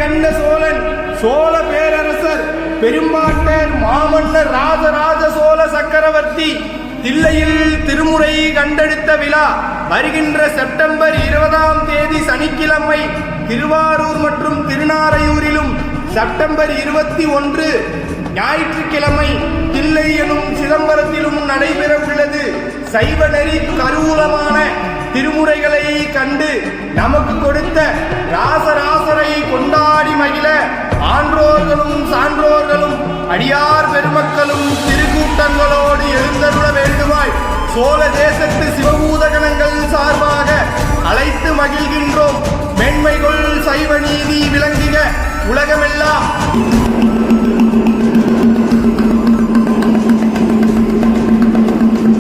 கண்ட சோழன் சோழ பேரரசர் பெரும்பாட்டர் மாமன்னர் ராஜராஜ சோழ சக்கரவர்த்தி தில்லையில் திருமுறை கண்டெடுத்த விழா வருகின்ற செப்டம்பர் 20ஆம் தேதி சனிக்கிழமை திருவாரூர் மற்றும் திருநாரையூரிலும், செப்டம்பர் 21 ஞாயிற்றுக்கிழமை தில்லை எனும் சிதம்பரத்திலும் நடைபெற உள்ளது. சைவ நெறி கருவூலமான திருமுறைகளை கண்டு நமக்கு கொடுத்த ராசராசரை கொண்டாடி மகிழ ஆன்றோர்களும் சான்றோர்களும் அடியார் பெருமக்களும் திருக்கூட்டங்களோடு எழுந்தருள வேண்டுமாய் சோழ தேசத்து சிவபூதகணங்கள் சார்பாக அழைத்து மகிழ்கின்றோம். மேன்மைகள் சைவ நீதி விளங்குக, உலகமெல்லாம்